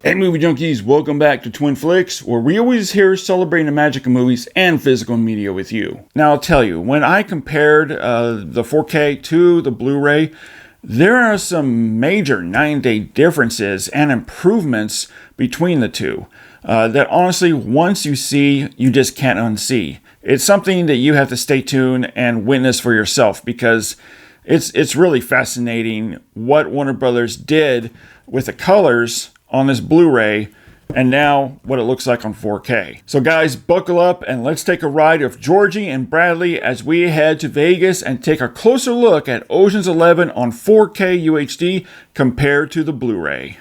Hey movie junkies, welcome back to Twin Flicks, where we always here celebrating the magic of movies and physical media with you. Now I'll tell you, when I compared the 4K to the Blu-ray, there are some major 9-day differences and improvements between the two that honestly, once you see, you just can't unsee. It's something that you have to stay tuned and witness for yourself, because it's really fascinating what Warner Brothers did with the colors on this Blu-ray and now what it looks like on 4K. So guys, buckle up and let's take a ride with Georgie and Bradley as we head to Vegas and take a closer look at Ocean's 11 on 4K UHD compared to the Blu-ray.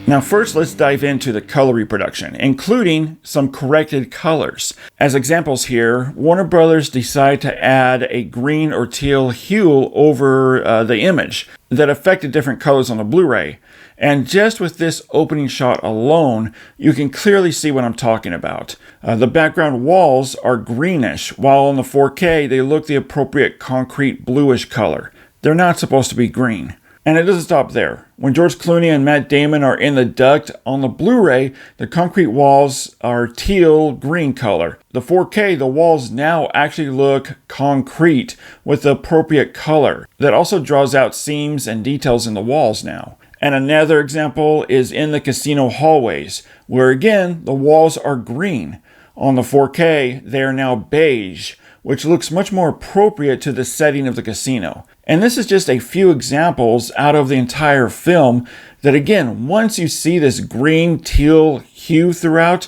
Now first, let's dive into the color reproduction, including some corrected colors. As examples here, Warner Brothers decided to add a green or teal hue over the image that affected different colors on the Blu-ray. And just with this opening shot alone, you can clearly see what I'm talking about. The background walls are greenish, while on the 4K they look the appropriate concrete bluish color. They're not supposed to be green. And it doesn't stop there. When George Clooney and Matt Damon are in the duct on the Blu-ray, the concrete walls are teal green color. The 4K, the walls now actually look concrete with the appropriate color that also draws out seams and details in the walls now. And another example is in the casino hallways, where again, the walls are green. On the 4K, they are now beige, which looks much more appropriate to the setting of the casino. And this is just a few examples out of the entire film that, again, once you see this green teal hue throughout,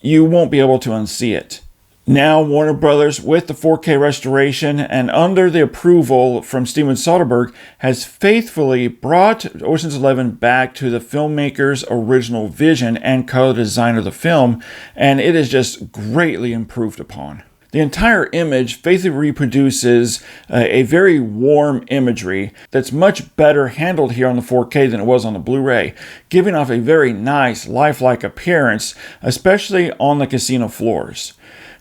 you won't be able to unsee it. Now, Warner Brothers, with the 4K restoration and under the approval from Steven Soderbergh, has faithfully brought Ocean's 11 back to the filmmaker's original vision and color design of the film, and it is just greatly improved upon. The entire image faithfully reproduces a very warm imagery that's much better handled here on the 4K than it was on the Blu-ray, giving off a very nice, lifelike appearance, especially on the casino floors.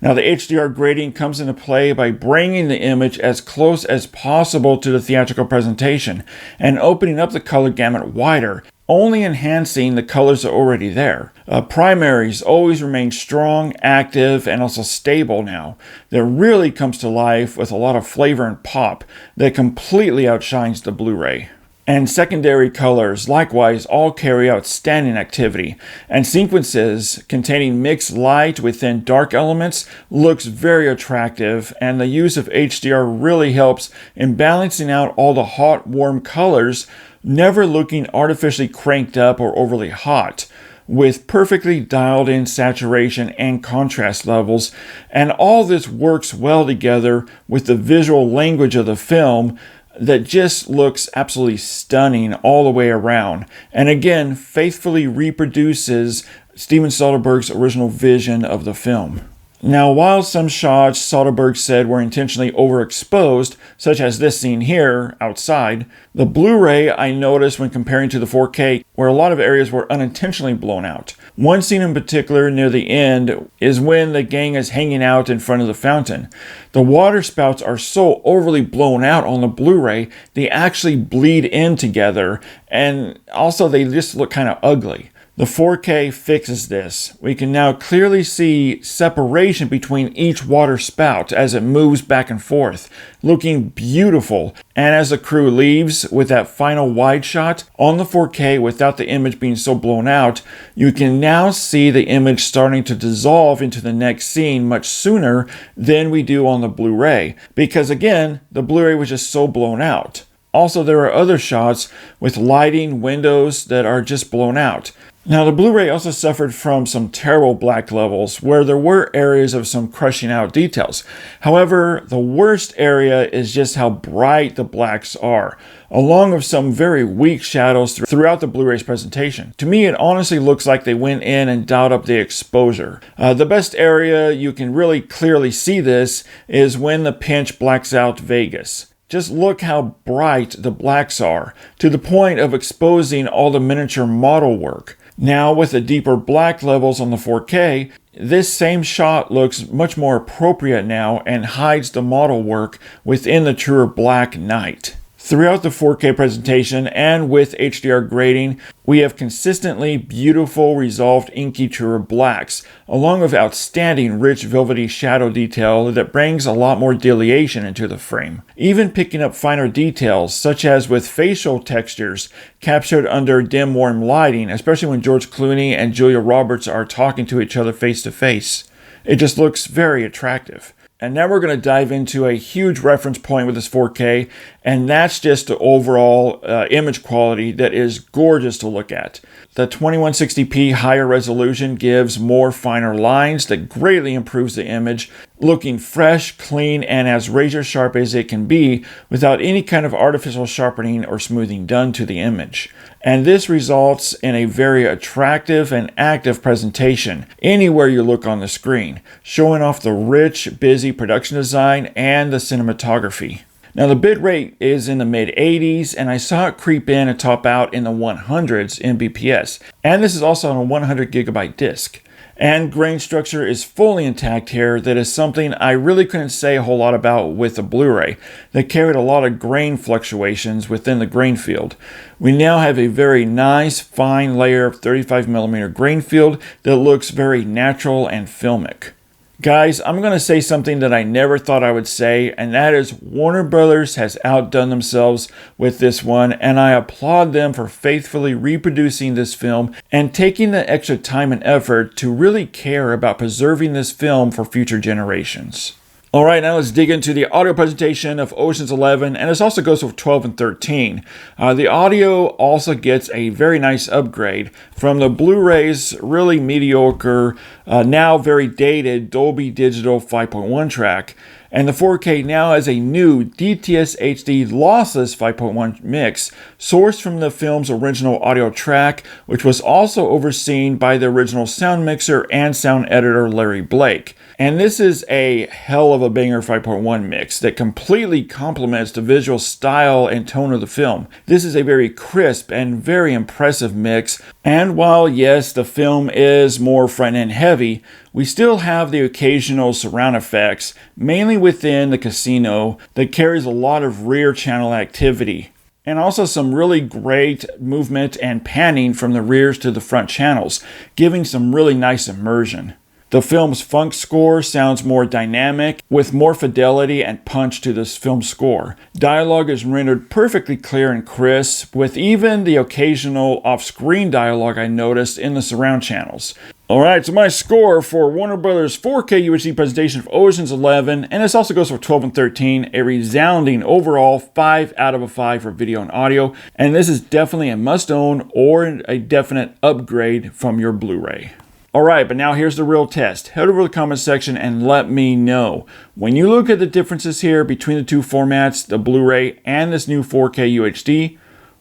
Now, the HDR grading comes into play by bringing the image as close as possible to the theatrical presentation and opening up the color gamut wider, only enhancing the colors that are already there. Primaries always remain strong, active, and also stable now. That really comes to life with a lot of flavor and pop that completely outshines the Blu-ray. And secondary colors likewise all carry outstanding activity, and sequences containing mixed light within dark elements looks very attractive, and the use of HDR really helps in balancing out all the hot, warm colors, never looking artificially cranked up or overly hot, with perfectly dialed in saturation and contrast levels. And all this works well together with the visual language of the film that just looks absolutely stunning all the way around. And again, faithfully reproduces Steven Soderbergh's original vision of the film. Now, while some shots Soderbergh said were intentionally overexposed, such as this scene here outside, the Blu-ray I noticed when comparing to the 4K where a lot of areas were unintentionally blown out. One scene in particular near the end is when the gang is hanging out in front of the fountain. The water spouts are so overly blown out on the Blu-ray, they actually bleed in together, and also they just look kind of ugly. The 4K fixes this. We can now clearly see separation between each water spout as it moves back and forth, looking beautiful. And as the crew leaves with that final wide shot on the 4K without the image being so blown out, you can now see the image starting to dissolve into the next scene much sooner than we do on the Blu-ray, because again, the Blu-ray was just so blown out. Also, there are other shots with lighting, windows that are just blown out. Now, the Blu-ray also suffered from some terrible black levels where there were areas of some crushing out details. However, the worst area is just how bright the blacks are, along with some very weak shadows throughout the Blu-ray's presentation. To me, it honestly looks like they went in and dialed up the exposure. The best area you can really clearly see this is when the pinch blacks out Vegas. Just look how bright the blacks are, to the point of exposing all the miniature model work. Now with the deeper black levels on the 4K, this same shot looks much more appropriate now and hides the model work within the truer black night. Throughout the 4K presentation and with HDR grading, we have consistently beautiful resolved inky truer blacks, along with outstanding rich velvety shadow detail that brings a lot more delineation into the frame. Even picking up finer details, such as with facial textures captured under dim warm lighting, especially when George Clooney and Julia Roberts are talking to each other face to face. It just looks very attractive. And now we're going to dive into a huge reference point with this 4K, and that's just the overall image quality that is gorgeous to look at. The 2160p higher resolution gives more finer lines that greatly improves the image, looking fresh, clean, and as razor sharp as it can be without any kind of artificial sharpening or smoothing done to the image. And this results in a very attractive and active presentation anywhere you look on the screen, showing off the rich, busy production design and the cinematography. Now the bitrate is in the mid 80s, and I saw it creep in and top out in the 100s Mbps, and this is also on a 100 gigabyte disk. And grain structure is fully intact here. That is something I really couldn't say a whole lot about with the Blu-ray. They carried a lot of grain fluctuations within the grain field. We now have a very nice fine layer of 35mm grain field that looks very natural and filmic. Guys, I'm going to say something that I never thought I would say, and that is Warner Brothers has outdone themselves with this one, and I applaud them for faithfully reproducing this film and taking the extra time and effort to really care about preserving this film for future generations. Alright, now let's dig into the audio presentation of Ocean's 11, and this also goes with 12 and 13. The audio also gets a very nice upgrade from the Blu-ray's really mediocre, now very dated Dolby Digital 5.1 track, and the 4K now has a new DTS HD lossless 5.1 mix sourced from the film's original audio track, which was also overseen by the original sound mixer and sound editor Larry Blake. And this is a hell of a banger 5.1 mix that completely complements the visual style and tone of the film. This is a very crisp and very impressive mix, and while yes, the film is more front-end heavy, we still have the occasional surround effects, mainly within the casino, that carries a lot of rear channel activity. And also some really great movement and panning from the rears to the front channels, giving some really nice immersion. The film's funk score sounds more dynamic, with more fidelity and punch to this film score. Dialogue is rendered perfectly clear and crisp, with even the occasional off-screen dialogue I noticed in the surround channels. Alright, so my score for Warner Brothers 4K UHD presentation of Ocean's 11, and this also goes for 12 and 13, a resounding overall 5 out of 5 for video and audio, and this is definitely a must-own or a definite upgrade from your Blu-ray. Alright, but now here's the real test. Head over to the comment section and let me know. When you look at the differences here between the two formats, the Blu-ray and this new 4K UHD,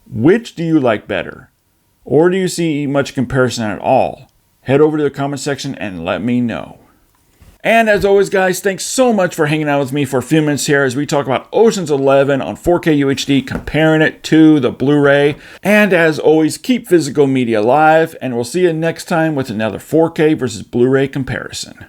which do you like better? Or do you see much comparison at all? Head over to the comment section and let me know. And as always, guys, thanks so much for hanging out with me for a few minutes here as we talk about Ocean's 11 on 4K UHD, comparing it to the Blu-ray. And as always, keep physical media alive, and we'll see you next time with another 4K versus Blu-ray comparison.